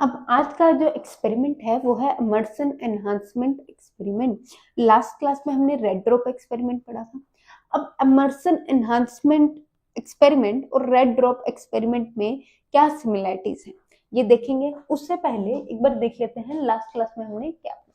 अब आज का जो एक्सपेरिमेंट है वो है Emerson enhancement experiment. Last class में हमने रेड ड्रॉप एक्सपेरिमेंट पढ़ा था। अब इमर्सन एनहांसमेंट एक्सपेरिमेंट और रेड ड्रॉप एक्सपेरिमेंट में क्या सिमिलरिटीज हैं ये देखेंगे। उससे पहले एक बार देख लेते हैं लास्ट क्लास में हमने क्या पढ़ा।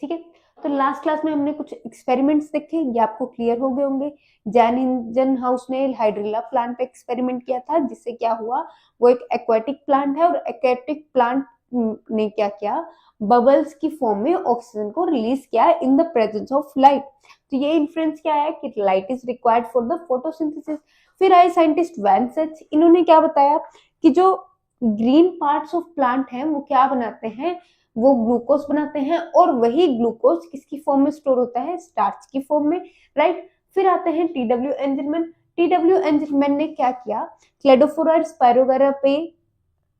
ठीक है, तो लास्ट क्लास में हमने कुछ एक्सपेरिमेंट्स देखे, ये आपको क्लियर हो गए होंगे। जैन इंजन हाउस ने हाइड्रिला प्लांट पे एक्सपेरिमेंट किया था, जिससे क्या हुआ, वो एक एक्वाटिक प्लांट है और एक्वाटिक प्लांट ने क्या किया, बबल्स की फॉर्म में ऑक्सीजन को रिलीज किया in the presence of light. तो ये इन्फ्लुएंस क्या है कि light is required for the photosynthesis. फिर आए साइंटिस्ट वैन सच, इन्होंने क्या बताया कि जो ग्रीन पार्ट्स ऑफ प्लांट हैं वो क्या बनाते हैं, वो ग्लूकोज बनाते हैं और वही ग्लूकोज किसकी फॉर्म में स्टोर होता है, स्टार्च की फॉर्म में, राइट। फिर आते हैं टीडब्ल्यू एंजलमैन। टीडब्ल्यू एंजलमैन ने क्या किया, क्लेडोफोरा स्पायरोगारा पे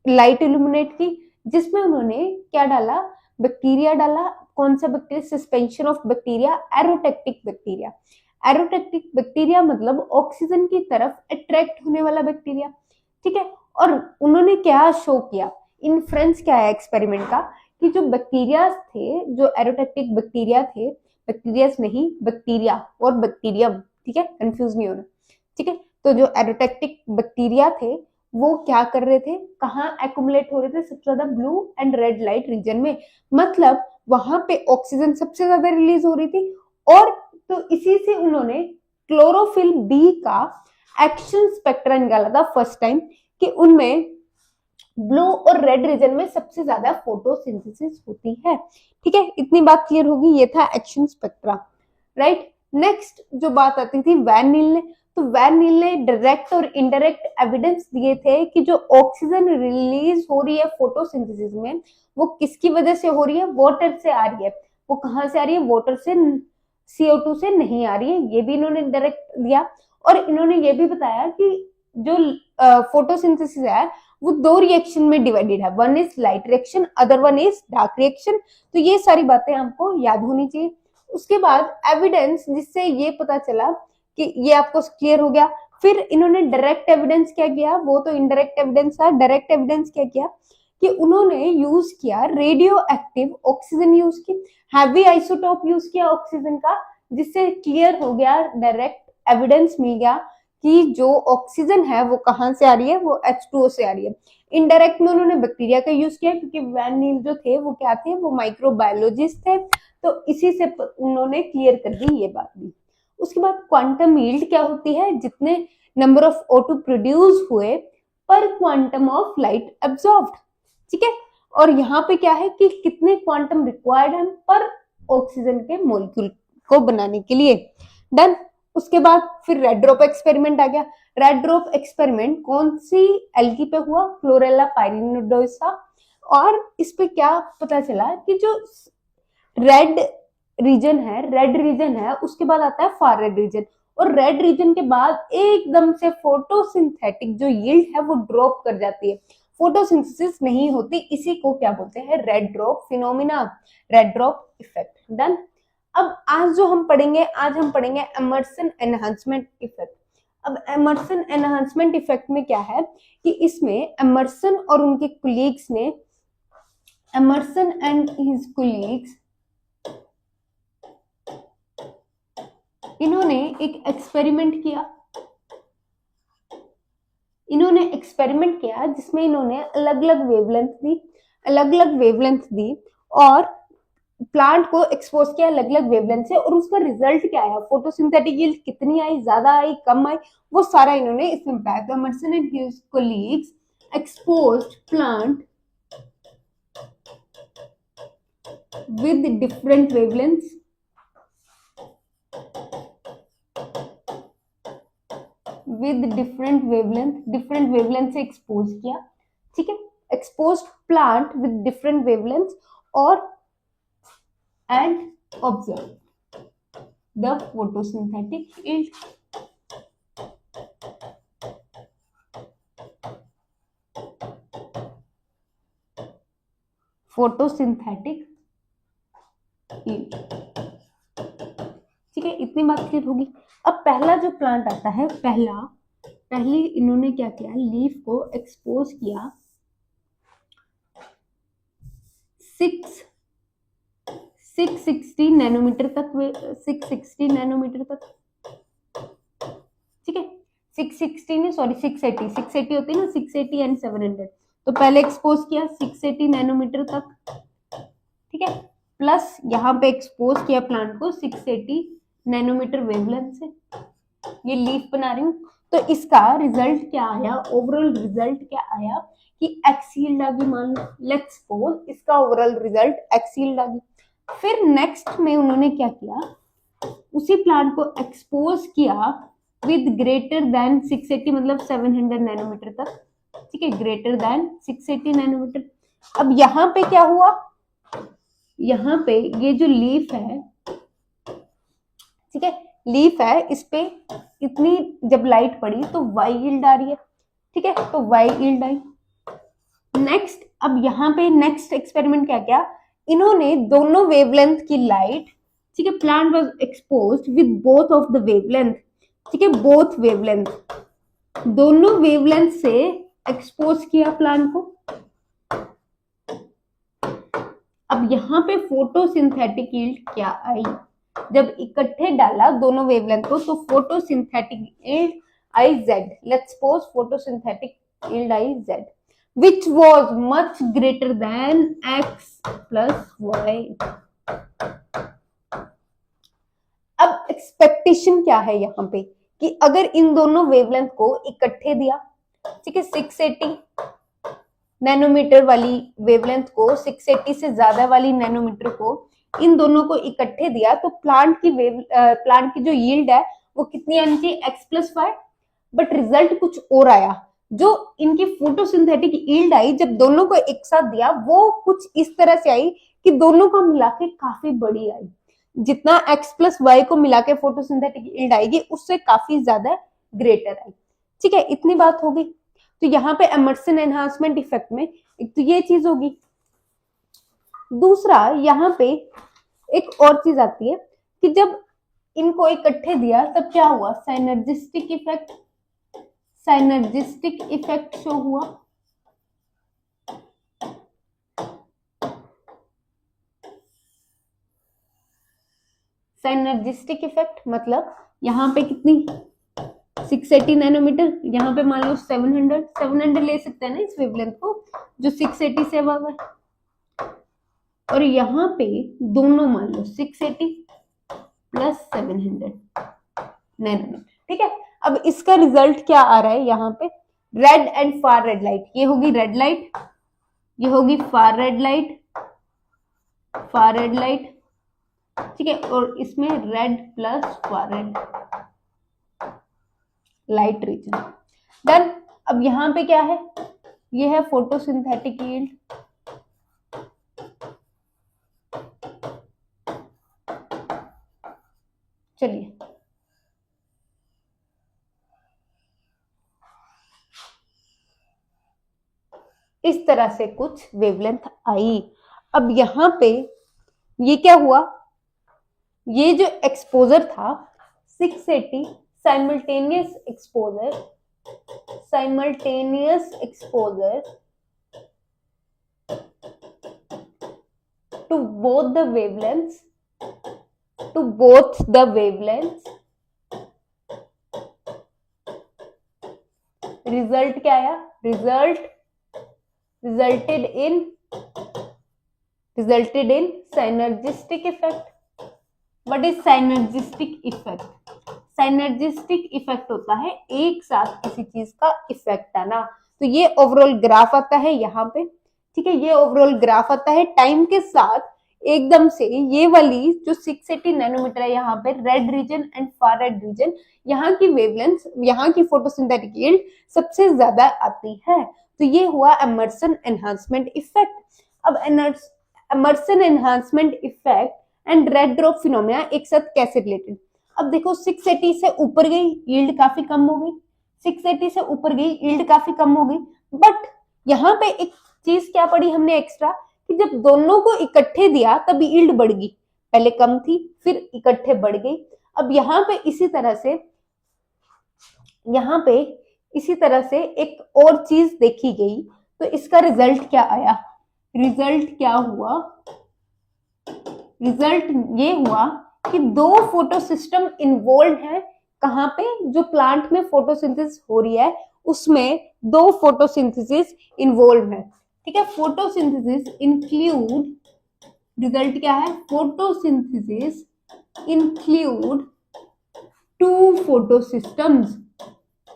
लाइट इल्यूमिनेट की, जिसमें उन्होंने क्या डाला, बैक्टीरिया डाला। कौन सा bacteria, suspension of bacteria, aerotactic bacteria. Aerotactic bacteria मतलब ऑक्सीजन की तरफ अट्रैक्ट होने वाला बैक्टीरिया, ठीक है। और उन्होंने क्या शो किया, इन्फ्रेंस क्या है एक्सपेरिमेंट का, कि जो बैक्टीरिया थे, जो एरोटेक्टिक बैक्टीरिया थे, बैक्टीरियास नहीं बैक्टीरिया और बैक्टीरियम, ठीक है, कंफ्यूज नहीं होना, ठीक है। तो जो एरोटेक्टिक बैक्टीरिया थे वो क्या कर रहे थे, कहाँ एक्युमुलेट हो रहे थे, सबसे ज्यादा blue and red light region में, मतलब वहां पे ऑक्सीजन सबसे ज्यादा रिलीज हो रही थी। और तो इसी से उन्होंने क्लोरोफिल बी का एक्शन स्पेक्ट्रा निकाला था फर्स्ट टाइम, कि उनमें ब्लू और रेड रीजन में सबसे ज्यादा फोटोसिंथेसिस होती है, ठीक है। इतनी बात क्लियर होगी, ये था एक्शन स्पेक्ट्रा, राइट। नेक्स्ट जो बात आती थी वैन नील ने, तो वैन नील ने डायरेक्ट और इनडायरेक्ट एविडेंस दिए थे कि जो ऑक्सीजन रिलीज हो रही है फोटोसिंथेसिस में वो किसकी वजह से हो रही है, वाटर से आ रही है। वो कहां से आ रही है, वाटर से, CO2 से नहीं आ रही है, ये भी इन्होंने डायरेक्ट दिया। और इन्होंने ये भी बताया कि जो फोटोसिंथेसिस है वो दो रिएक्शन में डिवाइडेड है, one is light reaction, other one is dark reaction. तो ये सारी बातें हमको याद होनी चाहिए। उसके बाद एविडेंस, जिससे ये पता चला कि ये आपको क्लियर हो गया। फिर इन्होंने डायरेक्ट एविडेंस क्या किया, वो तो इनडायरेक्ट एविडेंस था, डायरेक्ट एविडेंस क्या किया कि उन्होंने यूज किया रेडियो एक्टिव ऑक्सीजन यूज की, हैवी आइसोटोप यूज किया ऑक्सीजन का, जिससे क्लियर हो गया, डायरेक्ट एविडेंस मिल गया कि जो ऑक्सीजन है वो कहां से आ रही है, वो H2O से आ रही है। इनडायरेक्ट में उन्होंने बैक्टीरिया का यूज किया, क्योंकि वैन नील जो थे वो क्या थे, वो माइक्रोबायोलॉजिस्ट थे, तो इसी से उन्होंने क्लियर कर दी ये बात भी। उसके बाद क्वांटम यील्ड क्या होती है, जितने नंबर ऑफ O2 प्रोड्यूस हुए पर क्वांटम ऑफ लाइट एब्जॉर्ब्ड, ठीक है। और यहाँ पे क्या है कि कितने क्वांटम रिक्वायर्ड है पर ऑक्सीजन के मॉलिक्यूल को बनाने के लिए, डन। उसके बाद फिर रेड ड्रॉप एक्सपेरिमेंट आ गया। रेड ड्रॉप एक्सपेरिमेंट कौन सी एल्गी पे हुआ, क्लोरेला पाइरिनोडोसा। और इस पे क्या पता चला कि जो रेड रीजन है उसके बाद आता है फार रेड रीजन, और रेड रीजन के बाद एकदम से फोटोसिंथेटिक जो यील्ड है वो ड्रॉप कर जाती है, फोटोसिंथेसिस नहीं होती। इसी को क्या बोलते हैं, red drop phenomena, red drop effect, done. अब आज जो हम पढ़ेंगे, आज हम पढ़ेंगे इमर्सन एनहांसमेंट इफेक्ट। अब इमर्सन एनहांसमेंट इफेक्ट में क्या है कि इसमें इमर्सन और उनके कुलीग्स ने, इमर्सन एंड हिज कुलीग्स, इन्होंने एक एक्सपेरिमेंट किया। इन्होंने एक्सपेरिमेंट किया जिसमें इन्होंने अलग अलग वेवलेंथ दी और प्लांट को एक्सपोज किया अलग अलग वेवलेंथ से, और उसका रिजल्ट क्या आया, फोटोसिंथेटिक यील्ड कितनी आई, ज्यादा आई, कम आई, वो सारा इन्होंने इसमें बताया। तो Emerson and his colleagues exposed plant with different wavelengths, different wavelength से एक्सपोज किया, ठीक है। Exposed plant with different wavelength और and observe the photosynthetic yield. Photosynthetic yield, ठीक है, इतनी बात क्लियर होगी। अब पहला जो प्लांट आता है, पहला पहले इन्होंने क्या किया, लीफ को एक्सपोज किया 660 नैनोमीटर तक, 660 नैनोमीटर तक, ठीक है, 660 नहीं सॉरी 680 होती है ना, 680 एंड 700, तो पहले एक्सपोज किया 680 नैनोमीटर तक, ठीक है, प्लस यहाँ पे एक्सपोज किया प्लांट को 680 नैनोमीटर वेवलेंथ से, ये लीफ बना रही हूँ। तो इसका रिजल्ट क्या आया, ओवरऑल रिजल्ट क्या आया कि एक्स यील्ड आ गई, मान लो लेट्स सपोज इसका ओवरऑल रिजल्ट एक्स यील्ड आ गई। फिर नेक्स्ट में उन्होंने क्या किया, उसी प्लांट को एक्सपोज किया विद ग्रेटर देन 680 मतलब 700 नैनोमीटर तक, ठीक है, ग्रेटर देन 680 नैनोमीटर। अब यहाँ पे क्या हुआ, यहाँ पे ये जो लीफ है, ठीक है, लीफ है, इस पे इतनी जब लाइट पड़ी तो वाई यील्ड आ रही है, ठीक है, तो वाई यील्ड आई। नेक्स्ट, अब यहाँ पे नेक्स्ट एक्सपेरिमेंट क्या किया, इन्होंने दोनों वेवलेंथ की लाइट, ठीक है, plant was exposed with both of the wavelength, ठीक है, बोथ वेवलेंथ, दोनों वेवलेंथ से एक्सपोज किया प्लांट को। अब यहाँ पे फोटोसिंथेटिक यील्ड क्या आई, जब इकट्ठे डाला दोनों वेवलेंथ को तो photosynthetic yield I Z, let's suppose photosynthetic yield I Z which was much greater than x plus y। अब एक्सपेक्टेशन क्या है यहाँ पे कि अगर इन दोनों वेवलेंथ को इकट्ठे दिया, ठीक है, 680 नैनोमीटर वाली वेवलेंथ को 680 से ज्यादा वाली नैनोमीटर को, इन दोनों को इकट्ठे दिया तो प्लांट की जो यील्ड है वो कितनी आनी चाहिए, x plus y, but result कुछ और आया। जो इनकी फोटोसिंथेटिक यील्ड आई जब दोनों को एक साथ दिया वो कुछ इस तरह से आई कि दोनों को मिला के काफी बड़ी आई, जितना x प्लस वाई को मिला के फोटोसिंथेटिक यील्ड आएगी उससे काफी ज्यादा ग्रेटर आई, ठीक है, इतनी बात होगी। तो यहाँ पे एमर्सन एनहांसमेंट इफेक्ट में एक तो ये चीज होगी, दूसरा यहाँ पे एक और चीज आती है कि जब इनको इकट्ठे दिया तब क्या हुआ, साइनर्जिस्टिक इफेक्ट, साइनर्जिस्टिक इफेक्ट शो हुआ। साइनर्जिस्टिक इफेक्ट मतलब यहाँ पे कितनी 680 नैनोमीटर, यहाँ पे मान लो 700 ले सकते हैं ना इस वेवलेंथ को जो 680 से अब है, और यहाँ पे दोनों मान लो 680 प्लस 700 नैनोमीटर, ठीक है। अब इसका रिजल्ट क्या आ रहा है, यहाँ पे red and far red light, ये होगी रेड लाइट, ये होगी far red light, far red light, ठीक है, और इसमें red plus far red light region done. अब यहाँ पे क्या है, ये है फोटोसिंथेटिक यील्ड, चलिए इस तरह से कुछ वेवलेंथ आई। अब यहाँ पे ये क्या हुआ, ये जो एक्सपोजर था 680 simultaneous exposure, simultaneous exposure to both the wavelengths, to both the wavelengths, result क्या आया, result resulted in synergistic effect। what is synergistic effect? synergistic effect होता है एक साथ किसी चीज का इफेक्ट आना। तो ये ओवरऑल ग्राफ आता है यहाँ पे, ठीक है, ये ओवरऑल ग्राफ आता है टाइम के साथ एकदम से ये वाली जो 680 नैनोमीटर है यहाँ पे red region and far red region, यहाँ की वेवलेंथ, यहाँ की फोटोसिंथेटिक यील्ड सबसे ज्यादा आती है। तो ये हुआ एमर्सन एनहांसमेंट इफेक्ट। अब Emerson enhancement effect and red drop phenomena एक साथ कैसे रिलेटेड। अब देखो 680 से ऊपर गई यील्ड काफी कम हो गई, 680 से ऊपर गई यील्ड काफी कम हो गई, बट यहाँ पे एक चीज क्या पड़ी हमने एक्स्ट्रा कि जब दोनों को इकट्ठे दिया तब यील्ड बढ़ गई, पहले कम थी फिर इकट्ठे बढ़ गई। अब यहाँ पे इसी तरह से यहाँ पे इसी तरह से एक और चीज देखी गई, तो इसका रिजल्ट क्या आया, रिजल्ट क्या हुआ, रिजल्ट ये हुआ कि दो फोटो सिस्टम इन्वॉल्व है। कहाँ पे, जो प्लांट में फोटोसिंथेसिस हो रही है उसमें दो फोटोसिंथेसिस इन्वॉल्व है। ठीक है, फोटोसिंथेसिस इंक्लूड, रिजल्ट क्या है, फोटोसिंथेसिस इंक्लूड टू फोटोसिस्टम्स।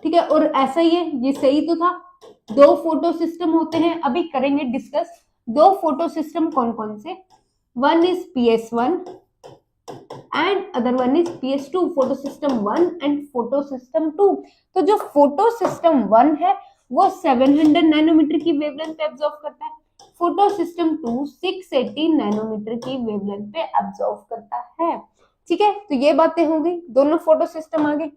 ठीक है, और ऐसा ही है, ये सही तो था, दो फोटो सिस्टम होते हैं। अभी करेंगे डिस्कस दो फोटो सिस्टम कौन कौन से। One is PS1 and other one is PS2, photo system 1 and photo system 2। तो जो फोटो सिस्टम 1 है वो 700 नैनोमीटर की वेवलेंथ पे एब्जॉर्ब करता है, फोटो सिस्टम 2 680 नैनोमीटर की वेवलेंथ पे एब्जॉर्ब करता है। ठीक है, तो ये बातें हो गई, दोनों फोटो सिस्टम आ गए।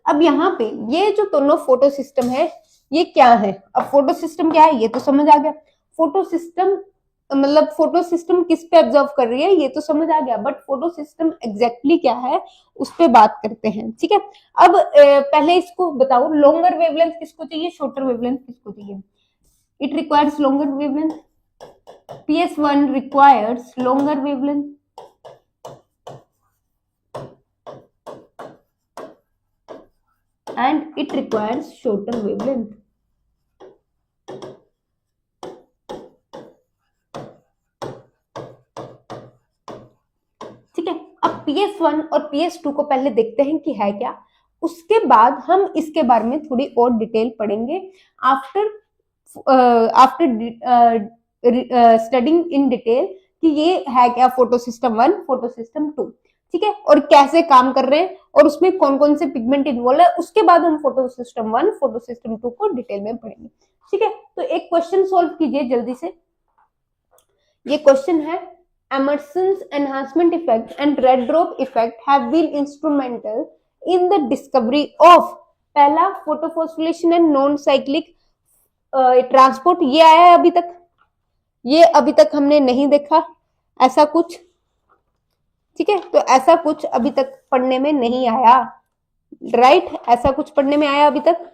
अब यहाँ पे ये जो दोनों फोटो सिस्टम है ये क्या है, अब फोटो सिस्टम क्या है ये तो समझ आ गया, फोटो सिस्टम मतलब फोटो सिस्टम किस पे एब्जॉर्व कर रही है ये तो समझ आ गया, बट फोटो सिस्टम एग्जैक्टली क्या है उस पे बात करते हैं। ठीक है, अब पहले इसको बताओ, लॉन्गर वेवलेंथ किसको चाहिए, शॉर्टर वेवलेंथ किसको चाहिए। It requires longer wavelength, PS1 requires longer wavelength and it requires shorter wavelength। ठीक है, अब PS1 और PS2 को पहले देखते हैं कि है क्या, उसके बाद हम इसके बारे में थोड़ी और डिटेल पढ़ेंगे आफ्टर स्टडिंग इन डिटेल कि ये है क्या फोटो सिस्टम 1 फोटो सिस्टम 2। ठीक है, और कैसे काम कर रहे हैं और उसमें कौन कौन से पिगमेंट इन्वॉल्व है, उसके बाद हम फोटो सिस्टम 1 फोटो सिस्टम 2 को डिटेल में पढ़ेंगे। ठीक है, तो एक क्वेश्चन सॉल्व कीजिए जल्दी से। ये क्वेश्चन है, Emerson's enhancement effect and red drop effect have been instrumental in the discovery of पहला photophosphorylation and non cyclic transport. ये आया है अभी तक, ये अभी तक हमने नहीं देखा ऐसा कुछ। ठीक है, तो ऐसा कुछ अभी तक पढ़ने में नहीं आया, राइट ऐसा कुछ पढ़ने में आया अभी तक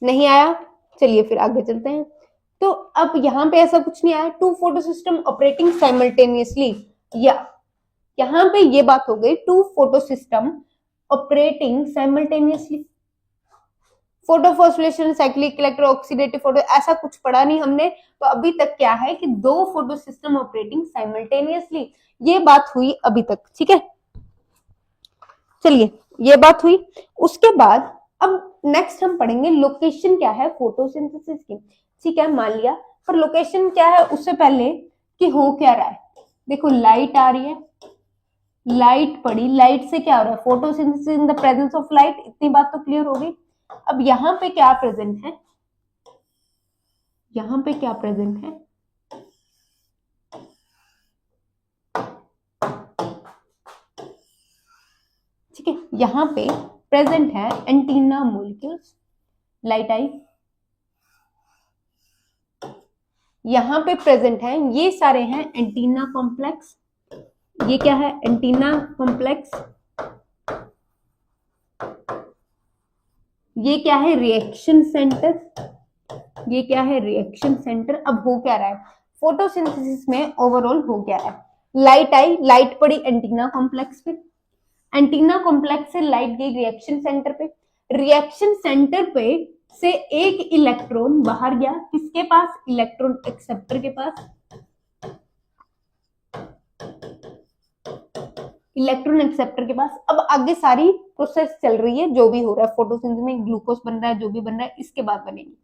नहीं आया। चलिए फिर आगे चलते हैं। तो अब यहाँ पे ऐसा कुछ नहीं आया, two photosystem operating simultaneously, या यहाँ पे ये बात हो गई two photosystem operating simultaneously. Photophosphorylation cyclic electro oxidative photo ऐसा कुछ पढ़ा नहीं हमने, तो अभी तक क्या है कि दो फोटो सिस्टम ऑपरेटिंग साइमल्टेनियसली, ये बात हुई अभी तक। ठीक है, चलिए ये बात हुई। उसके बाद अब नेक्स्ट हम पढ़ेंगे लोकेशन क्या है फोटोसिंथेसिस की। ठीक है, मान लिया, पर लोकेशन क्या है उससे पहले कि हो क्या रहा है। देखो लाइट आ रही है, लाइट पड़ी, लाइट से क्या हो रहा है, photosynthesis in the presence of light, इतनी बात तो क्लियर हो गई। अब यहाँ पे क्या प्रेजेंट है, यहाँ पे क्या प्रेजेंट है, ठीक है, यहाँ पे प्रेजेंट है एंटीना मॉलिक्यूल्स, लाइट आई, यहाँ पे प्रेजेंट है, ये सारे हैं एंटीना कॉम्प्लेक्स। ये क्या है, एंटीना कॉम्प्लेक्स, ये क्या है, रिएक्शन सेंटर, ये क्या है, रिएक्शन सेंटर। अब हो क्या रहा है, फोटोसिंथेसिस में ओवरऑल हो क्या रहा है, लाइट आई, लाइट पड़ी एंटीना कॉम्प्लेक्स पे, एंटीना कॉम्प्लेक्स से लाइट गई रिएक्शन सेंटर पे, रिएक्शन सेंटर पे से एक इलेक्ट्रॉन बाहर गया, किसके पास, इलेक्ट्रॉन एक्सेप्टर के पास, इलेक्ट्रॉन एक्सेप्टर के पास। अब आगे सारी प्रोसेस चल रही है, जो भी हो रहा है फोटोसिंथेसिस में, ग्लूकोज बन रहा है, जो भी बन रहा है इसके बाद बनेगी।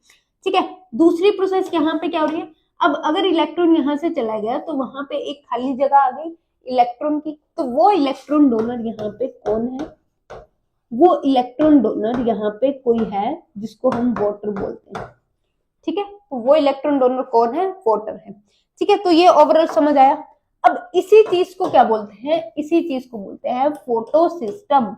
ठीक है, दूसरी प्रोसेस यहाँ पे क्या हो रही है, अब अगर इलेक्ट्रॉन यहाँ से चला गया तो वहां पे एक खाली जगह आ गई इलेक्ट्रॉन की, तो वो इलेक्ट्रॉन डोनर यहाँ पे कौन है, वो इलेक्ट्रॉन डोनर यहाँ पे कोई है जिसको हम वाटर बोलते हैं। ठीक है, तो वो इलेक्ट्रॉन डोनर कौन है, वाटर है। ठीक है, तो ये ओवरऑल समझ आया। अब इसी चीज को क्या बोलते हैं, इसी चीज को बोलते हैं फोटो सिस्टम।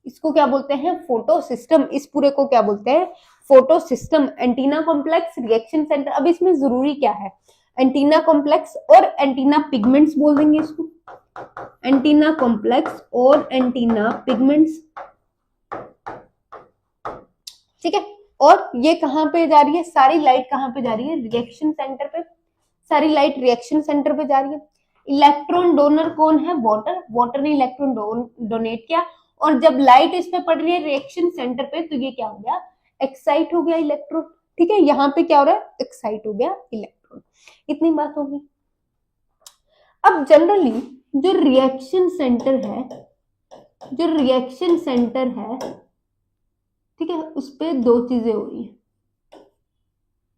इसको क्या बोलते हैं, फोटो सिस्टम। इस पूरे को क्या बोलते हैं, photo system. Antenna complex, reaction centre. अब इसमें जरूरी क्या है, एंटीना कॉम्प्लेक्स और एंटीना पिगमेंट्स बोल देंगे इसको, एंटीना कॉम्प्लेक्स और एंटीना पिगमेंट्स। ठीक है। और ये कहाँ पे जा रही है, सारी लाइट कहाँ पे जा रही है, रिएक्शन सेंटर पे, सारी लाइट रिएक्शन सेंटर पे जा रही है। इलेक्ट्रॉन डोनर कौन है, वाटर, वाटर ने इलेक्ट्रॉन डोनेट किया, और जब लाइट इस पे पड़ रही है रिएक्शन सेंटर पे, तो ये क्या हो गया, एक्साइट हो गया इलेक्ट्रॉन। ठीक है, यहाँ पे क्या हो रहा है, एक्साइट हो गया इलेक्ट्रॉन। इतनी बात होगी। अब जनरली जो रिएक्शन सेंटर है, जो रिएक्शन सेंटर है, ठीक है, उस पे दो चीजें हो रही है,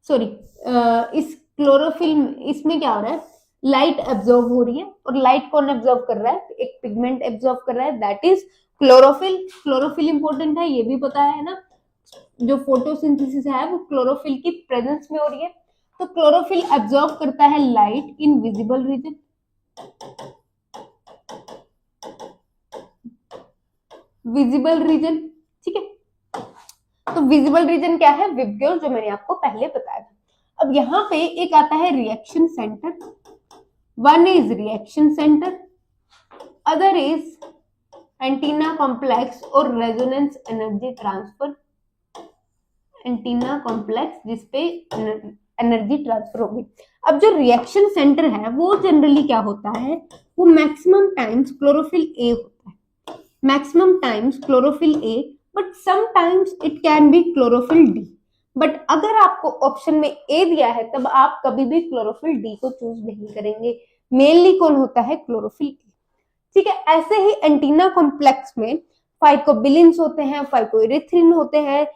सॉरी, इस क्लोरोफिल, इसमें क्या हो रहा है, लाइट एब्जॉर्ब हो रही है, और लाइट कौन एब्जॉर्ब कर रहा है, एक पिगमेंट एब्जॉर्ब कर रहा है, that is chlorophyll. Chlorophyll important है, ये भी पता है ना, जो फोटोसिंथेसिस है वो क्लोरोफिल की प्रेजेंस में हो रही है। तो क्लोरोफिल एब्जॉर्ब करता है light in visible region, visible region, ठीक है। तो विजिबल रीजन क्या है, विबग्योर, जो मैंने आपको पहले बताया था। अब यहाँ पे एक आता है reaction centre, one is reaction centre, other is antenna complex और resonance energy transfer, antenna complex जिसपे एनर्जी ट्रांसफर होगी। अब जो रिएक्शन सेंटर है वो जनरली क्या होता है, वो मैक्सिमम टाइम्स क्लोरोफिल ए होता है, maximum times chlorophyll A, but sometimes it can be chlorophyll D. But अगर आपको ऑप्शन में ए दिया है तब आप कभी भी क्लोरोफिल डी को चूज नहीं करेंगे, मेनली कौन होता है, क्लोरोफिल ए। ठीक है, ऐसे ही एंटीना कॉम्प्लेक्स में फाइकोबिलिन्स होते हैं, फाइकोइरिथ्रिन होते हैं,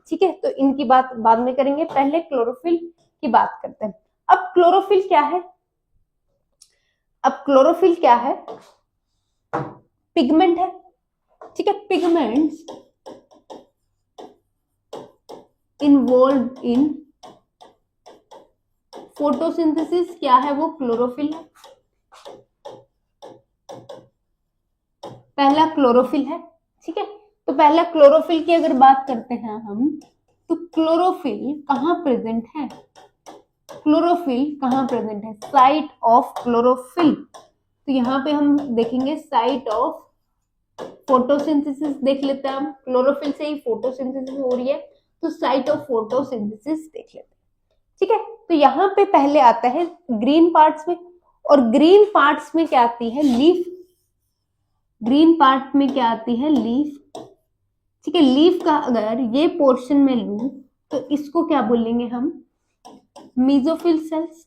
ठीक है, तो इनकी बात बाद में करेंगे, पहले क्लोरोफिल की बात करते हैं। अब क्लोरोफिल क्या है, अब क्लोरोफिल क्या है, पिगमेंट है, ठीक है, पिगमेंट्स इन्वॉल्व इन फोटोसिंथेसिस क्या है, वो क्लोरोफिल है, पहला क्लोरोफिल है, ठीक है। तो पहला क्लोरोफिल की अगर बात करते हैं हम, तो क्लोरोफिल कहाँ प्रेजेंट है, क्लोरोफिल कहाँ प्रेजेंट है, साइट ऑफ क्लोरोफिल। तो यहाँ पे हम देखेंगे साइट ऑफ फोटोसिंथेसिस, देख लेते हैं हम, क्लोरोफिल से ही फोटोसिंथेसिस हो रही है, तो साइट ऑफ फोटोसिंथेसिस देख लेते हैं, ठीक है। तो यहाँ पे पहले आता है ग्रीन पार्ट्स में, और ग्रीन पार्ट्स में क्या आती है, लीफ, ग्रीन पार्ट में क्या आती है, लीफ, ठीक है। लीफ का अगर ये पोर्शन में लूं तो इसको क्या बोलेंगे हम, मीजोफिल सेल्स,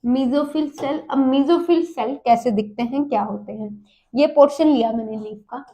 मीजोफिल सेल। अब मीजोफिल सेल कैसे दिखते हैं, क्या होते हैं, ये पोर्शन लिया मैंने लीफ का,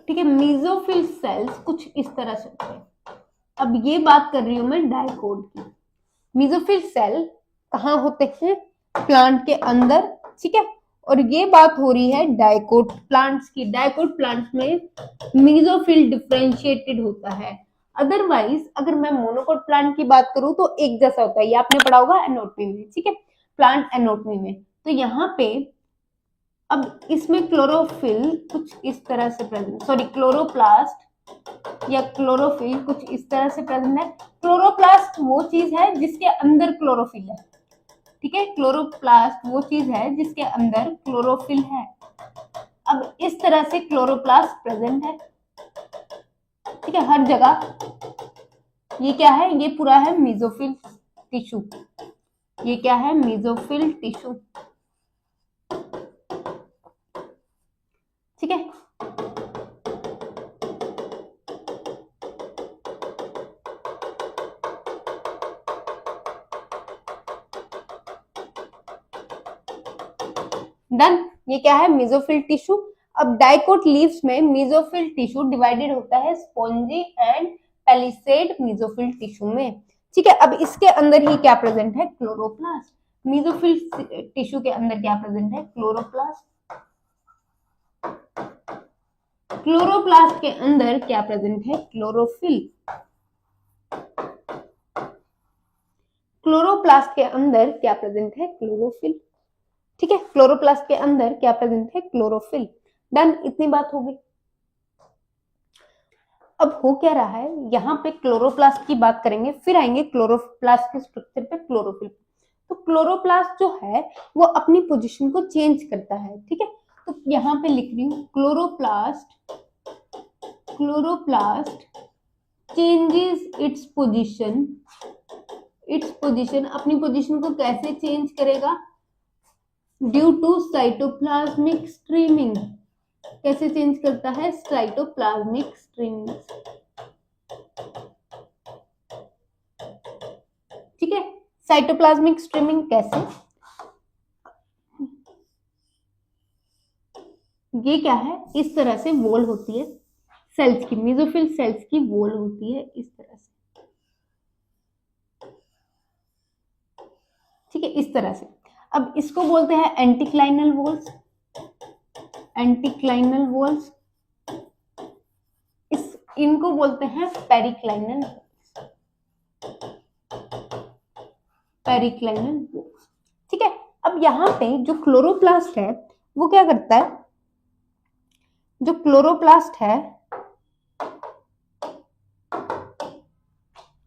ठीक है। मीजोफिल सेल्स कुछ इस तरह से होते हैं। अब ये बात कर रही हूं मैं डाइकोट की, मीजोफिल सेल कहाँ होते हैं, प्लांट के अंदर, ठीक है। और ये बात हो रही है डाइकोट प्लांट्स की, डाइकोट प्लांट्स में मीजोफिल डिफरेंशिएटेड होता है, अदरवाइज अगर मैं मोनोकोट प्लांट की बात करूं तो एक जैसा होता है, ये आपने पढ़ा होगा एनोटमी में, ठीक है, प्लांट एनोटमी में। तो यहाँ पे अब इसमें क्लोरोफिल कुछ इस तरह से प्रेजेंट, सॉरी, क्लोरोप्लास्ट या क्लोरोफिल कुछ इस तरह से प्रेजेंट है। क्लोरोप्लास्ट वो चीज है जिसके अंदर क्लोरोफिल है, ठीक है, क्लोरोप्लास्ट वो चीज है जिसके अंदर क्लोरोफिल है। अब इस तरह से क्लोरोप्लास्ट प्रेजेंट है, ठीक है, हर जगह। ये क्या है, ये पूरा है मीजोफिल टिश्यू, ये क्या है, मीजोफिल टिश्यू, ठीक है। डन, ये क्या है, मीजोफिल टिश्यू। अब डाइकोट लीव्स में मीजोफिल टिश्यू डिवाइडेड होता है spongy and palisade mesophyll tissue में, ठीक है। अब इसके अंदर ही क्या प्रेजेंट है, क्लोरोप्लास्ट। मेसोफिल टिश्यू के अंदर क्या प्रेजेंट है? क्लोरोप्लास्ट। क्लोरोप्लास्ट के अंदर क्या प्रेजेंट है? क्लोरोफिल। क्लोरोप्लास्ट के अंदर क्या प्रेजेंट है? क्लोरोफिल। ठीक है, क्लोरोप्लास्ट के अंदर क्या प्रेजेंट है? क्लोरोफिल। डन, इतनी बात होगी। अब हो क्या रहा है, यहाँ पे क्लोरोप्लास्ट की बात करेंगे, फिर आएंगे क्लोरोप्लास्ट के स्ट्रक्चर पे, क्लोरोफिल। तो क्लोरोप्लास्ट जो है वो अपनी पोजीशन को चेंज करता है। ठीक है, तो यहाँ पे लिख रही हूँ chloroplast, chloroplast changes its position. Its position, अपनी पोजीशन को कैसे चेंज करेगा? Due to cytoplasmic streaming. कैसे चेंज करता है? Cytoplasmic streaming. ठीक है, साइटोप्लाज्मिक स्ट्रीमिंग कैसे? ये क्या है? इस तरह से वॉल होती है सेल्स की, मेसोफिल सेल्स की वॉल होती है इस तरह से। ठीक है, इस तरह से। अब इसको बोलते हैं एंटीक्लाइनल वॉल्स। एंटीक्लाइनल वॉल्स, इनको बोलते हैं पेरिक्लाइनल, पेरिक्लाइनल वॉल्स। ठीक है, अब यहाँ पे जो क्लोरोप्लास्ट है वो क्या करता है? जो क्लोरोप्लास्ट है,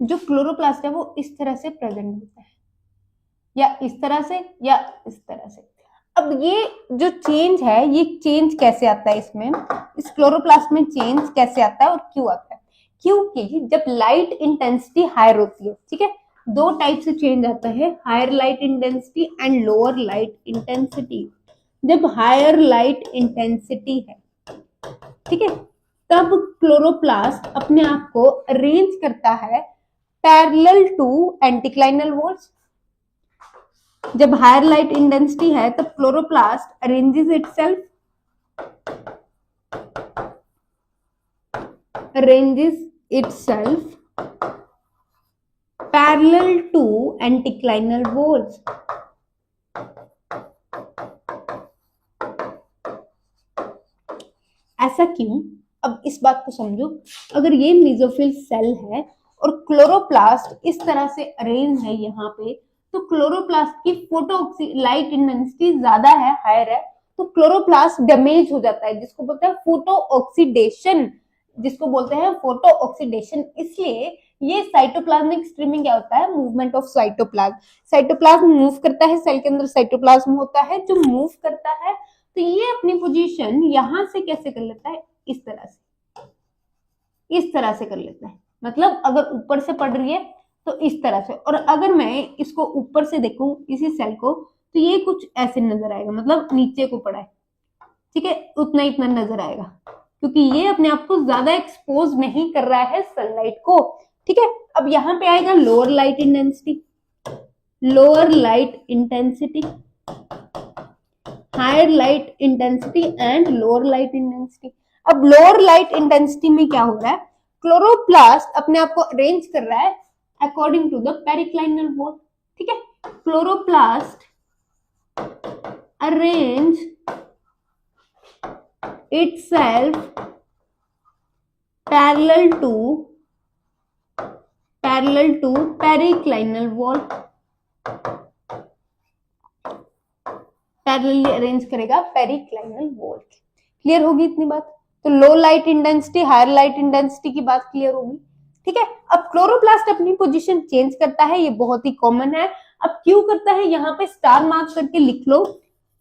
जो क्लोरोप्लास्ट है वो इस तरह से प्रेजेंट होता है, या इस तरह से, या इस तरह से। अब ये जो चेंज है, ये चेंज कैसे आता है इसमें, इस क्लोरोप्लास्ट में चेंज कैसे आता है और क्यों आता है? क्योंकि जब लाइट इंटेंसिटी हायर होती है, ठीक है, दो टाइप से चेंज आता है, higher light intensity and lower light intensity. जब हायर लाइट इंटेंसिटी है, ठीक है, तब क्लोरोप्लास्ट अपने आप को अरेंज करता है पैरेलल टू एंटीक्लाइनल वॉल्स। जब हायर लाइट इंटेंसिटी है तब chloroplast arranges itself parallel to anticlinal walls. ऐसा क्यों? अब इस बात को समझो, अगर ये मेसोफिल सेल है और क्लोरोप्लास्ट इस तरह से अरेंज है यहाँ पे, तो क्लोरोप्लास्ट की फोटो लाइट इंटेंसिटी ज्यादा है, हायर है, तो क्लोरोप्लास्ट डैमेज हो जाता है, जिसको बोलते हैं फोटो ऑक्सीडेशन, जिसको बोलते हैं फोटो ऑक्सीडेशन। इसलिए ये साइटोप्लाज्मिक स्ट्रीमिंग क्या होता है? Movement of cytoplasm. Cytoplasm move करता है, सेल के अंदर साइटोप्लाज्म होता है जो मूव करता है, तो ये अपनी पोजीशन यहां से कैसे कर लेता है? इस तरह से, इस तरह से कर लेता है। मतलब अगर ऊपर से पड़ रही है तो इस तरह से, और अगर मैं इसको ऊपर से देखूं इसी सेल को, तो ये कुछ ऐसे नजर आएगा, मतलब नीचे को पड़ा है। ठीक है, उतना इतना नजर आएगा, क्योंकि ये अपने आप को ज्यादा एक्सपोज नहीं कर रहा है सनलाइट को। ठीक है, अब यहाँ पे आएगा lower light intensity, lower light intensity, higher light intensity and lower light intensity. अब लोअर लाइट इंटेंसिटी में क्या हो रहा है? क्लोरोप्लास्ट अपने आप को अरेंज कर रहा है according to the periclinal wall. ठीक है, chloroplast arrange itself parallel to periclinal wall, parallelly arrange करेगा पेरिक्लाइनल वॉल। क्लियर होगी इतनी बात? तो low light intensity, higher light intensity की बात क्लियर होगी। ठीक है, अब क्लोरोप्लास्ट अपनी पोजीशन चेंज करता है, ये बहुत ही कॉमन है। अब क्यों करता है, यहाँ पे स्टार मार्क करके लिख लो।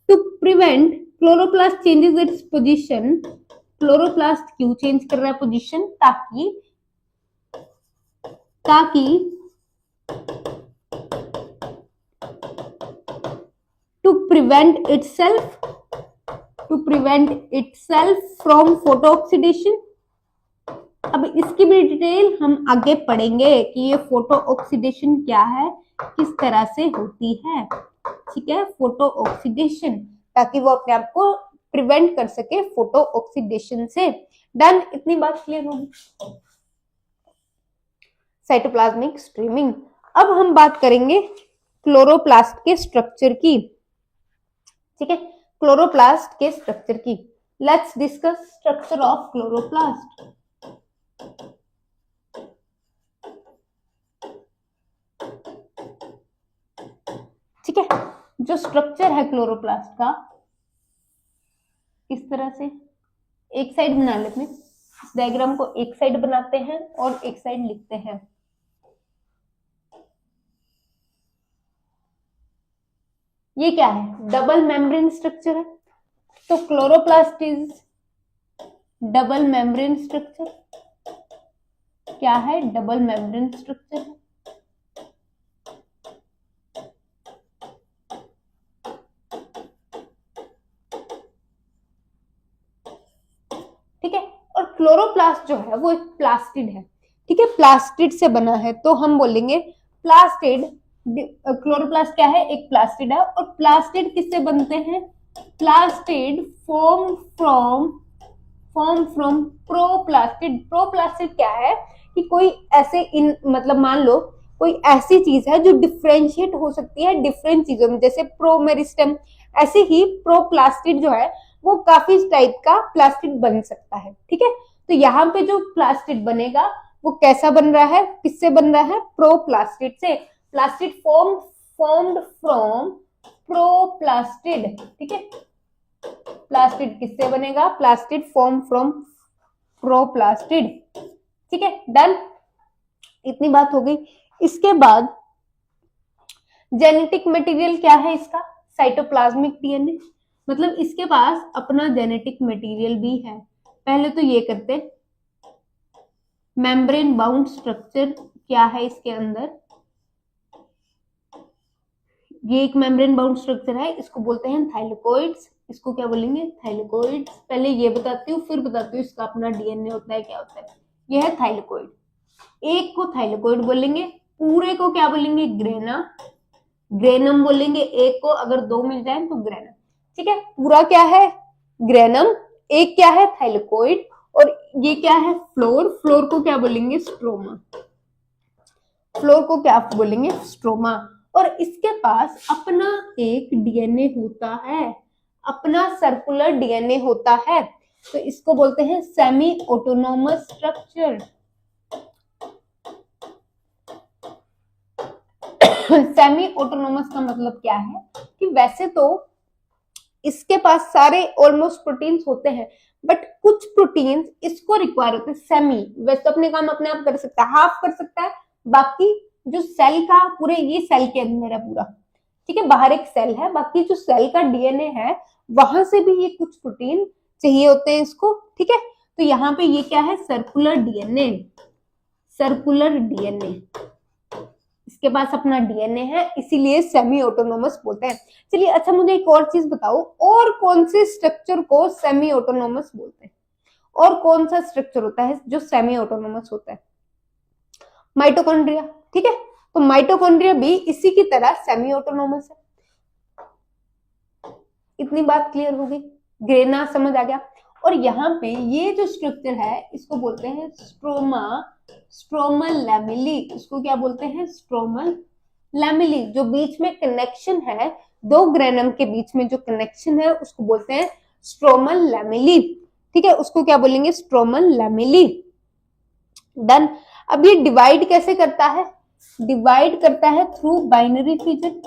To prevent chloroplast changes its position. Chloroplast क्यों चेंज कर रहा है पोजीशन? ताकि to prevent itself from photo oxidation। अब इसकी भी डिटेल हम आगे पढ़ेंगे कि ये फोटो ऑक्सीडेशन क्या है, किस तरह से होती है। ठीक है, फोटो ऑक्सीडेशन, ताकि वो अपने आप को प्रिवेंट कर सके फोटो ऑक्सीडेशन से। डन, इतनी बात क्लियर होगी। Cytoplasmic streaming. अब हम बात करेंगे क्लोरोप्लास्ट के स्ट्रक्चर की, ठीक है, क्लोरोप्लास्ट के स्ट्रक्चर की। Let's discuss structure of chloroplast. ठीक है, जो स्ट्रक्चर है क्लोरोप्लास्ट का इस तरह से, एक साइड बना लेते हैं, इस डायग्राम को एक साइड बनाते हैं और एक साइड लिखते हैं। ये क्या है? डबल मेम्ब्रेन स्ट्रक्चर है, तो chloroplast is double membrane structure. क्या है? डबल मेम्ब्रेन स्ट्रक्चर है। ठीक है, और क्लोरोप्लास्ट जो है वो एक प्लास्टिड है। ठीक है, प्लास्टिड से बना है, तो हम बोलेंगे प्लास्टिड। क्लोरोप्लास्ट क्या है? एक प्लास्टिड है। और प्लास्टिड किससे बनते हैं? Plastid form from proplastid. Proplastid क्या है कि कोई ऐसे मतलब मान लो कोई ऐसी चीज है जो डिफरेंशिएट हो सकती है डिफरेंट चीजों में, जैसे प्रोमेरिस्टम। ऐसे ही प्रोप्लास्टिड जो है वो काफी टाइप का प्लास्टिड बन सकता है। ठीक है, तो यहाँ पे जो प्लास्टिड बनेगा वो कैसा बन रहा है? किससे बन रहा है? प्रोप्लास्टिड से। Plastid formed from proplastid. ठीक है, प्लास्टिड किससे बनेगा? Plastid form from proplastid. ठीक है, डन। इतनी बात हो गई। इसके बाद जेनेटिक मटेरियल क्या है इसका? Cytoplasmic DNA. मतलब इसके पास अपना जेनेटिक मटेरियल भी है। पहले तो ये करते, मेम्ब्रेन बाउंड स्ट्रक्चर क्या है इसके अंदर? ये एक मेम्ब्रेन बाउंड स्ट्रक्चर है, इसको बोलते हैं थाइलेकोइड्स। इसको क्या बोलेंगे? थाइलेकोइड्स। पहले ये बताती हूँ, फिर बताती हूँ इसका अपना डीएनए होता है क्या होता है। ये है थाइलेकोइड। एक को थाइलेकोइड बोलेंगे, पूरे को क्या बोलेंगे? ग्रेना, ग्रेनम बोलेंगे। एक को अगर दो मिल जाए तो ग्रेनम। ठीक है, पूरा क्या है? ग्रेनम। एक क्या है? थाइलेकोइड। और ये क्या है? फ्लोर। फ्लोर को क्या बोलेंगे? स्ट्रोमा। फ्लोर को क्या बोलेंगे? स्ट्रोमा। और इसके पास अपना एक डीएनए होता है, अपना सर्कुलर डीएनए होता है, तो इसको बोलते हैं semi autonomous structure. Semi autonomous का मतलब क्या है कि वैसे तो इसके पास सारे ऑलमोस्ट प्रोटीन्स होते हैं, बट कुछ प्रोटीन्स इसको रिक्वायर होते हैं सेमी। वैसे तो अपने काम अपने आप कर सकता है, हाफ कर सकता है, बाकी जो सेल का पूरे, ये सेल के अंदर है पूरा। ठीक है, बाहर एक सेल है, बाकी जो सेल का डीएनए है वहां से भी ये कुछ प्रोटीन चाहिए होते हैं इसको। ठीक है, तो यहाँ पे ये क्या है? Circular DNA. सर्कुलर डीएनए, इसके पास अपना डीएनए है, इसीलिए सेमी ऑटोनोमस बोलते हैं। चलिए, अच्छा मुझे एक और चीज बताओ, और कौन से स्ट्रक्चर को सेमी ऑटोनोमस बोलते हैं? और कौन सा स्ट्रक्चर होता है जो सेमी ऑटोनोमस होता है? माइटोकॉन्ड्रिया। ठीक है, तो माइटोकॉन्ड्रिया भी इसी की तरह सेमी ऑटोनोमस है। इतनी बात क्लियर हो गई? ग्रेना समझ आ गया? और यहाँ पे ये जो स्ट्रक्चर है इसको बोलते हैं स्ट्रोमा, स्ट्रोमल लैमेली। इसको क्या बोलते हैं? Stromal lamellae. जो बीच में कनेक्शन है, दो ग्रेनम के बीच में जो कनेक्शन है उसको बोलते हैं स्ट्रोमल लैमेली। ठीक है, उसको क्या बोलेंगे? Stromal lamellae. डन। अब ये डिवाइड कैसे करता है? डिवाइड करता है through binary fission.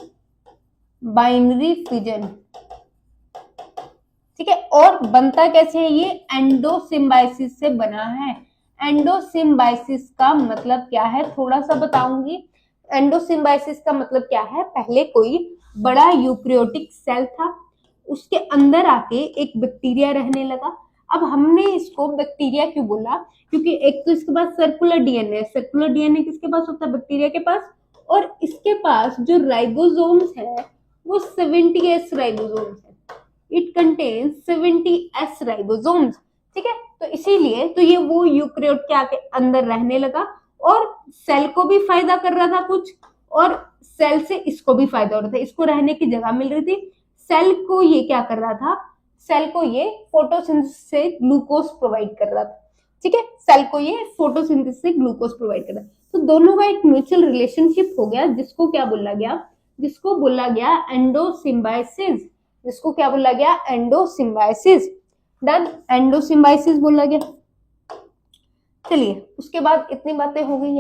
Binary fission. ठीक है, और बनता कैसे है? ये एंडोसिम्बाइसिस से बना है। एंडोसिम्बाइसिस का मतलब क्या है? थोड़ा सा बताऊंगी। एंडोसिम्बाइसिस का मतलब क्या है? पहले कोई बड़ा यूकैरियोटिक सेल था, उसके अंदर आके एक बैक्टीरिया रहने लगा। अब हमने इसको बैक्टीरिया क्यों बोला? क्योंकि एक तो इसके पास सर्कुलर डीएनए, सर्कुलर डीएनए किसके पास होता है? बैक्टीरिया के पास। और इसके पास जो राइबोसोम्स है वो 70S राइबोसोम्स है। It contains 70S ribosomes. ठीक है, तो इसीलिए तो ये वो यूकैरियोट के आके अंदर रहने लगा और सेल को भी फायदा कर रहा था कुछ, और सेल से इसको भी फायदा हो रहा था, इसको रहने की जगह मिल रही थी। सेल को ये क्या कर रहा था? सेल को ये फोटोसिंथेसिस से ग्लूकोज प्रोवाइड कर रहा था। ठीक है, सेल को ये फोटोसिंथेसिस से ग्लूकोज प्रोवाइड कर रहा था। तो दोनों का एक म्यूचुअल रिलेशनशिप हो गया, जिसको क्या बोला गया? जिसको बोला गया एंडोसिम्बाइसिस, जिसको क्या बोला गया, एंडोसिम्बाइसिस। डन, एंडोसिम्बाइसिस बोला गया। चलिए उसके बाद इतनी बातें हो गई।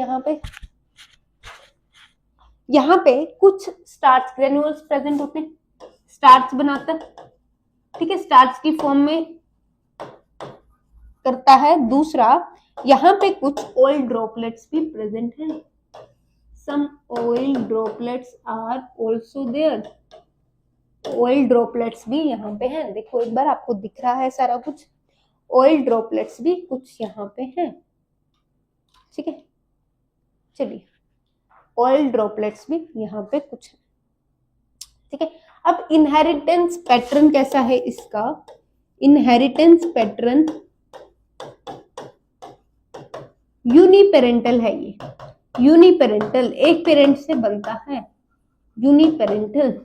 यहाँ पे कुछ स्टार्च ग्रेन्यूल्स प्रेजेंट होते हैं, स्टार्च बनाता है, ठीक है, स्टार्च की फॉर्म में करता है। दूसरा, यहाँ पे कुछ ऑयल ड्रॉपलेट्स भी प्रेजेंट हैं, some oil droplets are also there, oil droplets भी यहाँ पे हैं। देखो एक बार, आपको दिख रहा है सारा कुछ, ऑयल ड्रॉपलेट्स भी कुछ यहाँ पे हैं, ठीक है। चलिए, ऑयल ड्रॉपलेट्स भी यहाँ पे कुछ है, ठीक है। अब इनहेरिटेंस पैटर्न कैसा है इसका, इनहेरिटेंस पैटर्न यूनिपेरेंटल है, ये यूनिपेरेंटल, एक पेरेंट से बनता है, यूनिपेरेंटल।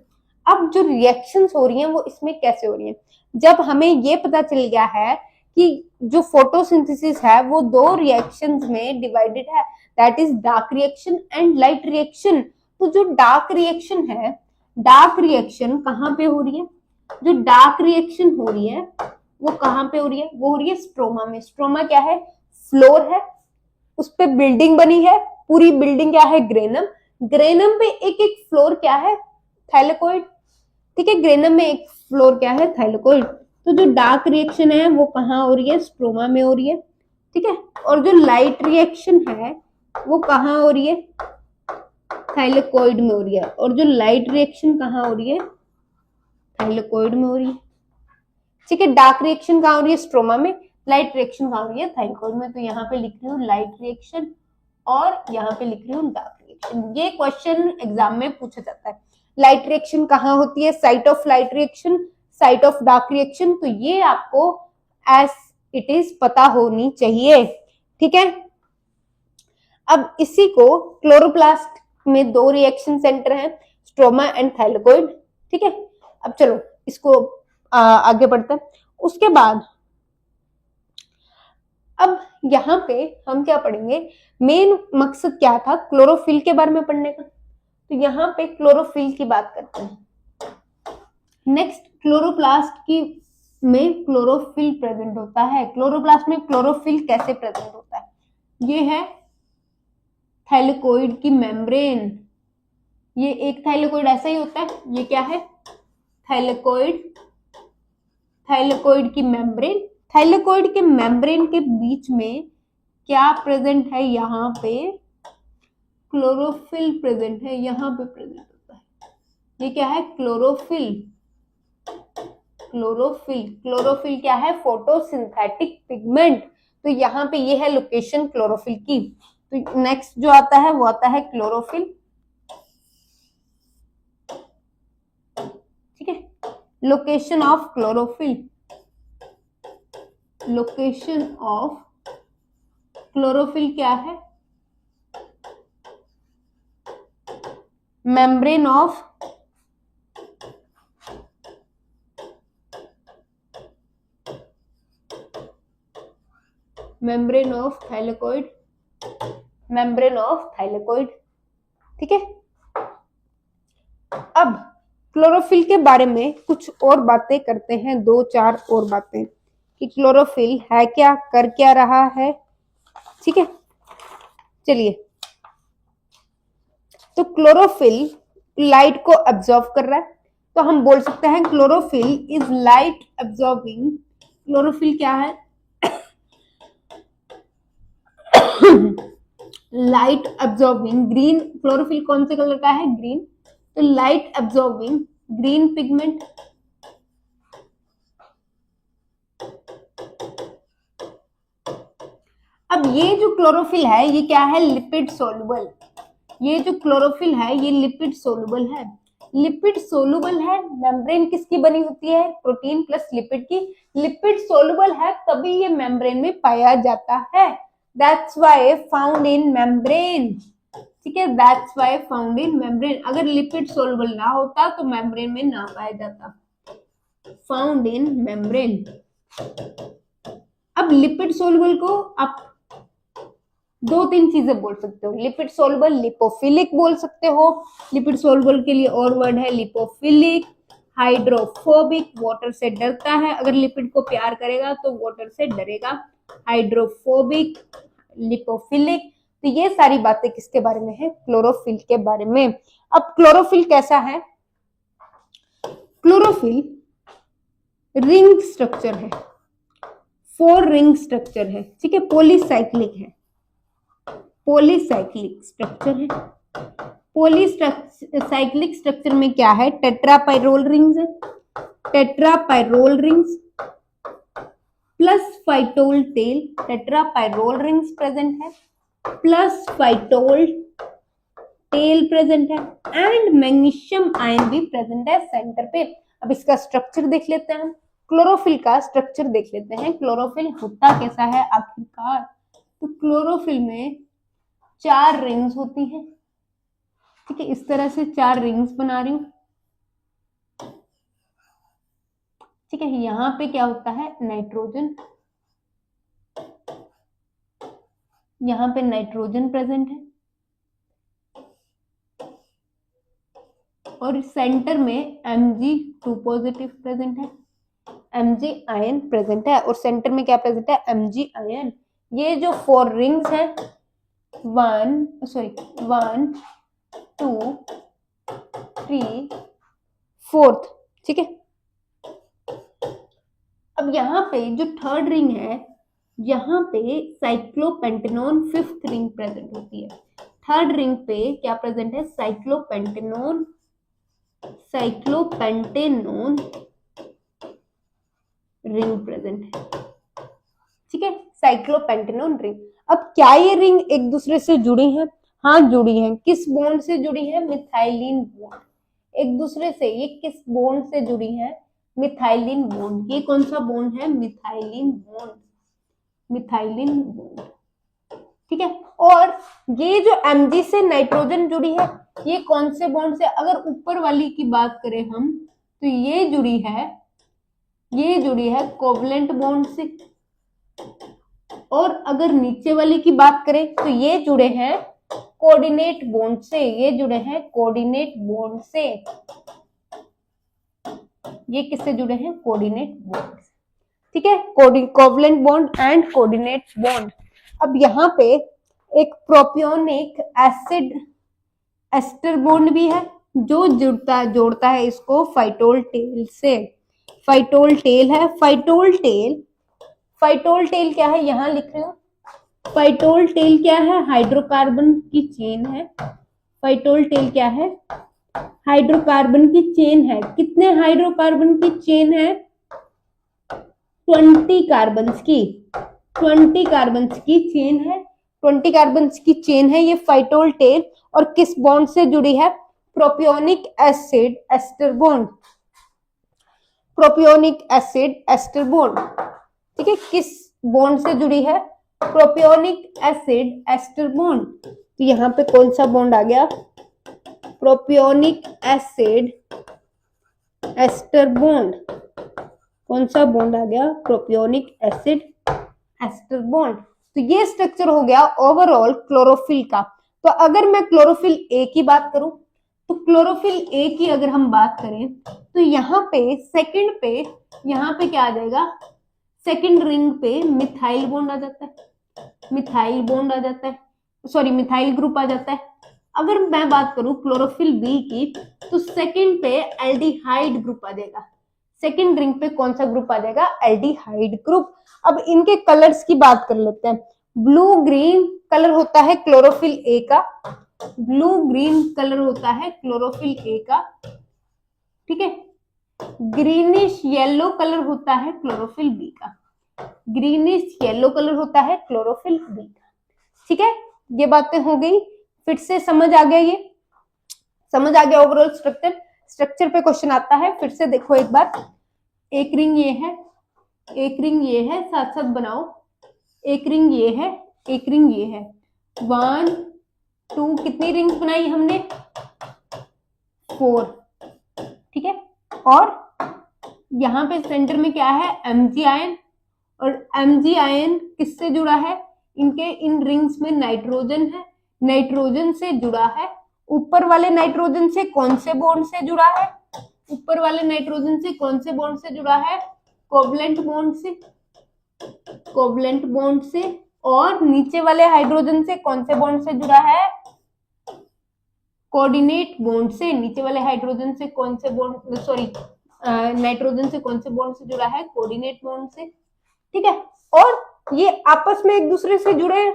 अब जो रिएक्शंस हो रही हैं वो इसमें कैसे हो रही हैं, जब हमें ये पता चल गया है कि जो फोटोसिंथेसिस है वो दो रिएक्शंस में डिवाइडेड है, that is dark reaction and light reaction. तो जो डार्क रिएक्शन है, डार्क रिएक्शन कहाँ पे हो रही है, जो डार्क रिएक्शन हो रही है वो कहाँ पे हो रही है, वो हो रही है स्ट्रोमा में। स्ट्रोमा क्या है, फ्लोर है, उस पे बिल्डिंग बनी है, पूरी बिल्डिंग क्या है, ग्रेनम। ग्रेनम पे एक एक फ्लोर क्या है, थाइलेकोइड, ठीक है। ग्रेनम में एक फ्लोर क्या है, थाइलेकोइड। तो जो डार्क रिएक्शन है वो कहाँ हो रही है, स्ट्रोमा में हो रही है, ठीक है। और जो लाइट रिएक्शन है वो कहाँ हो रही है, थाइलेकोइड में हो रही है। और जो लाइट रिएक्शन कहाँ हो रही है, थाइलेकोइड में हो रही है, ठीक है। डार्क रिएक्शन कहाँ हो रही है, स्ट्रोमा में। लाइट रिएक्शन कहाँ हो रही है, थाइलेकोइड में। तो यहाँ पे लिख रही हूँ लाइट रिएक्शन और यहाँ पे लिख रही हूँ डार्क रिएक्शन। ये क्वेश्चन एग्जाम में पूछा जाता है। लाइट रिएक्शन कहाँ होती है, site of light reaction, site of dark reaction. तो ये आपको एज इट इज पता होनी चाहिए, ठीक है। अब इसी को क्लोरोप्लास्ट में दो रिएक्शन सेंटर हैं, स्ट्रोमा एंड थाइलेकोइड, ठीक है। अब चलो इसको आगे बढ़ते हैं। उसके बाद अब यहाँ पे हम क्या पढ़ेंगे, मेन मकसद क्या था, क्लोरोफिल के बारे में पढ़ने का। तो यहाँ पे क्लोरोफिल की बात करते हैं। नेक्स्ट, क्लोरोप्लास्ट की में क्लोरोफिल प्रेजेंट होता है। क्लोरोप्लास्ट में क्लोरोफिल कैसे प्रेजेंट होता है, ये है थाइलेकोइड की मेम्ब्रेन। ये एक थाइलेकोइड ऐसा ही होता है, ये क्या है, थाइलेकोइड, थाइलेकोइड की मेम्ब्रेन। थाइलेकोइड के मेम्ब्रेन के बीच में क्या प्रेजेंट है, यहाँ पे क्लोरोफिल प्रेजेंट है, यहाँ पे प्रेजेंट होता है। ये क्या है, क्लोरोफिल। क्लोरोफिल, क्लोरोफिल क्या है, फोटोसिंथेटिक पिगमेंट। तो यहाँ पे ये है लोकेशन क्लोरोफिल की। तो नेक्स्ट जो आता है वो आता है क्लोरोफिल, ठीक है। Location of chlorophyll, location of chlorophyll क्या है, membrane of thylakoid, membrane of thylakoid, ठीक है। अब क्लोरोफिल के बारे में कुछ और बातें करते हैं, दो चार और बातें कि क्लोरोफिल है क्या, कर क्या रहा है, ठीक है। चलिए, तो क्लोरोफिल लाइट को एब्जॉर्ब कर रहा है, तो हम बोल सकते हैं chlorophyll is light absorbing. Chlorophyll क्या है, लाइट एब्जॉर्बिंग ग्रीन। क्लोरोफिल कौन से कलर का है, ग्रीन। तो लाइट एब्जॉर्बिंग ग्रीन पिगमेंट। अब ये जो क्लोरोफिल है ये क्या है, लिपिड सोलुबल। ये जो क्लोरोफिल है ये लिपिड सोलुबल है, लिपिड सोलुबल है। मेम्ब्रेन किसकी बनी होती है, प्रोटीन प्लस लिपिड की। लिपिड सोलुबल है तभी ये मेम्ब्रेन में पाया जाता है, that's why found in membrane, ठीक है। That's why found in membrane. अगर लिपिड सोलुबल ना होता तो मेम्ब्रेन में ना पाया जाता, फाउंड इन मेम्ब्रेन। अब लिपिड सोलुबल को आप दो तीन चीजें बोल सकते हो, लिपिड सोलबल, लिपोफिलिक बोल सकते हो। लिपिड सोलबल के लिए और वर्ड है लिपोफिलिक, हाइड्रोफोबिक, वाटर से डरता है, अगर लिपिड को प्यार करेगा तो वाटर से डरेगा, हाइड्रोफोबिक, लिपोफिलिक। तो ये सारी बातें किसके बारे में है? क्लोरोफिल के बारे में। अब क्लोरोफिल कैसा है? क्लोरोफिल रिंग स्ट्रक्चर है, 4 रिंग स्ट्रक्चर है, ठीक है, पॉलीसाइक्लिक है, पॉलीसाइक्लिक स्ट्रक्चर है। पॉलीसाइक्लिक स्ट्रक्चर में क्या है? टेट्रापाइरोल रिंग्स है, tetrapyrrole rings plus phytol tail, tetrapyrrole rings present है, प्लस फाइटोल टेल प्रेजेंट है, एंड मैग्नीशियम आयन भी प्रेजेंट है सेंटर पे। अब इसका स्ट्रक्चर देख लेते हैं, क्लोरोफिल का स्ट्रक्चर देख लेते हैं, क्लोरोफिल होता कैसा है आखिरकार। तो क्लोरोफिल में 4 रिंग्स होती हैं, ठीक है, इस तरह से 4 रिंग्स बना रही हूं, ठीक है। यहाँ पे क्या होता है? नाइट्रोजन, यहाँ पे नाइट्रोजन प्रेजेंट है, और सेंटर में Mg2 पॉजिटिव प्रेजेंट है, Mg आयन प्रेजेंट है, और सेंटर में क्या प्रेजेंट है? Mg ion. ये जो 4 रिंग्स हैं, 1 2 3 4, ठीक है। अब यहाँ पे जो 3rd रिंग है, यहाँ पे साइक्लोपेंटेनोन 5th रिंग प्रेजेंट होती है। 3rd रिंग पे क्या प्रेजेंट है? साइक्लोपेंटेनोन रिंग प्रेजेंट है, ठीक है, साइक्लोपेंटेनोन रिंग। अब क्या ये रिंग एक दूसरे से जुड़ी हैं? हाँ जुड़ी हैं। किस बॉन्ड से जुड़ी है? Methylene bond. एक दूसरे से ये किस बॉन्ड से जुड़ी है? Methylene bond. ये कौन सा बॉन्ड है? मिथाइलिन बॉन्ड, मिथाइलिन बॉन्ड, ठीक है। और ये जो Mg से नाइट्रोजन जुड़ी है, ये कौन से बॉन्ड से? अगर ऊपर वाली की बात करें हम, तो ये जुड़ी है कोवलेंट बॉन्ड से, और अगर नीचे वाली की बात करें तो ये जुड़े हैं कोऑर्डिनेट बॉन्ड से, ये जुड़े हैं कोऑर्डिनेट बॉन्ड से। ये किससे जुड़े हैं? कोऑर्डिनेट बॉन्ड, ठीक है, covalent bond and coordinate bond. अब यहाँ पे एक प्रोपियोनिक एसिड एस्टर बॉन्ड भी है, जो जोड़ता है इसको फाइटोल टेल से। फाइटोल टेल है, फाइटोल टेल क्या है? यहां लिख रही हूं, फाइटोल टेल क्या है? हाइड्रोकार्बन की चेन है। फाइटोल टेल क्या है? हाइड्रोकार्बन की चेन है। कितने हाइड्रोकार्बन की चेन है? 20 कार्बन्स की, 20 कार्बन्स की चेन है, 20 कार्बन्स की चेन है ये फाइटोल टेल। और किस बॉन्ड से जुड़ी है? Propionic acid ester bond, propionic acid ester bond, ठीक है। किस बॉन्ड से जुड़ी है? Propionic acid ester bond. तो यहाँ पे कौन सा बॉन्ड आ गया? Propionic acid ester bond. कौन सा बॉन्ड आ गया? Propionic acid ester bond. तो ये स्ट्रक्चर हो गया ओवरऑल क्लोरोफिल का। तो अगर मैं क्लोरोफिल ए की बात करूं, तो क्लोरोफिल ए की अगर हम बात करें, तो यहाँ पे सेकंड पे, यहाँ पे क्या आ जाएगा? सेकंड रिंग पे मिथाइल बॉन्ड आ जाता है, मिथाइल बॉन्ड आ जाता है, सॉरी मिथाइल ग्रुप आ जाता है। अगर मैं बात करूं क्लोरोफिल बी की, तो सेकंड पे एल्डिहाइड ग्रुप आ जाएगा। सेकंड रिंग पे कौन सा ग्रुप आ जाएगा? Aldehyde group. अब इनके कलर्स की बात कर लेते हैं। ब्लू ग्रीन कलर होता है क्लोरोफिल ए का, ब्लू ग्रीन कलर होता है क्लोरोफिल ए का, ठीक है। ग्रीनिश येलो कलर होता है क्लोरोफिल बी का, ग्रीनिश येलो कलर होता है क्लोरोफिल बी का, ठीक है। ये बातें हो गई, फिर से समझ आ गया? ये समझ आ गया ओवरऑल स्ट्रक्चर। स्ट्रक्चर पे क्वेश्चन आता है, फिर से देखो एक बार। एक रिंग ये है, एक रिंग ये है, साथ साथ बनाओ। एक रिंग ये है, एक रिंग ये है, 1 2, कितनी रिंग्स बनाई हमने? 4, ठीक है। और यहाँ पे सेंटर में क्या है? Mg आयन, और Mg आयन किससे जुड़ा है? इनके इन रिंग्स में नाइट्रोजन है, नाइट्रोजन से जुड़ा है। ऊपर वाले नाइट्रोजन से कौन से बॉन्ड से जुड़ा है? ऊपर वाले नाइट्रोजन से कौन से बॉन्ड से जुड़ा है? कोवलेंट बॉन्ड से, कोवलेंट बॉन्ड से। और नीचे वाले हाइड्रोजन से कौन से बॉन्ड से जुड़ा है? कोऑर्डिनेट बॉन्ड से। नीचे वाले हाइड्रोजन से कौन से बॉन्ड, सॉरी नाइट्रोजन से कौन से बॉन्ड से जुड़ा है? कोऑर्डिनेट बॉन्ड से। ठीक है, और ये आपस में एक दूसरे से जुड़े,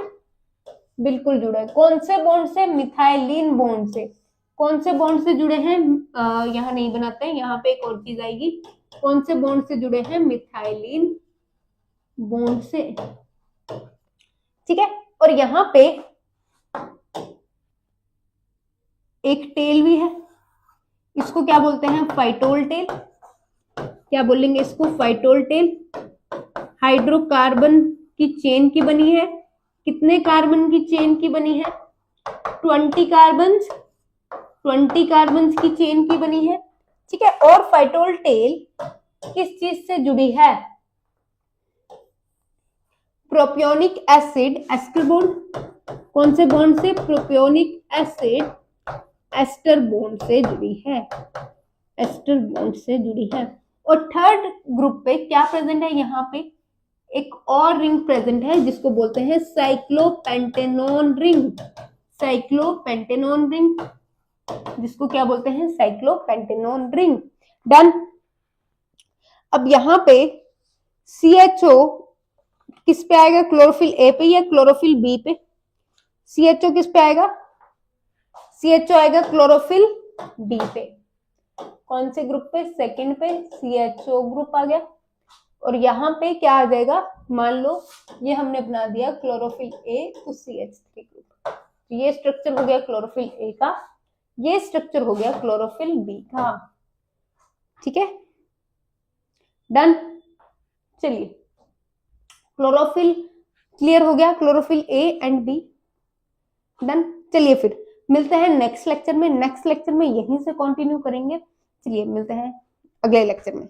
बिल्कुल जुड़े। कौन से बॉन्ड से? मिथाइलिन बॉन्ड से। कौन से बॉन्ड से जुड़े हैं? यहाँ नहीं बनाते हैं, यहाँ पे एक और चीज आएगी। कौन से बॉन्ड से जुड़े हैं? मिथाइलिन बॉन्ड से। ठीक है, और यहाँ पे एक टेल भी है, इसको क्या बोलते हैं? Phytol tail. क्या बोलेंगे इसको? Phytol tail. हाइड्रोकार्बन की चेन की बनी है। कितने कार्बन की चेन की बनी है? 20 कार्बन, 20 कार्बन की चेन की बनी है। ठीक है, और फाइटोल टेल किस चीज से जुड़ी है? Propionic acid ester bond. कौन से बॉन्ड से? प्रोपियोनिक एसिड एस्टर बॉन्ड से जुड़ी है, एस्टर बॉन्ड से जुड़ी है। और थर्ड ग्रुप पे क्या प्रेजेंट है? यहाँ पे एक और रिंग प्रेजेंट है जिसको बोलते हैं साइक्लोपेंटेनोन रिंग। साइक्लोपेंटेनोन रिंग, जिसको क्या बोलते हैं? साइक्लोपेंटेनोन रिंग। डन। अब यहाँ पे CHO किस पे आएगा? क्लोरोफिल ए पे या क्लोरोफिल बी पे? CHO किस पे आएगा? CHO आएगा क्लोरोफिल बी पे। कौन से ग्रुप पे? सेकंड पे CHO ग्रुप आ गया। और यहाँ पे क्या आ जाएगा? मान लो ये हमने बना दिया क्लोरोफिल ए तो CH3 ग्रुप। ये स्ट्रक्चर हो गया क्लोरोफिल ए का, ये स्ट्रक्चर हो गया क्लोरोफिल बी का। ठीक है, डन। चलिए, क्लोरोफिल क्लियर हो गया, chlorophyll A and B. Done. चलिए फिर मिलते हैं नेक्स्ट लेक्चर में। नेक्स्ट लेक्चर में यहीं से कंटिन्यू करेंगे। चलिए मिलते हैं अगले लेक्चर में।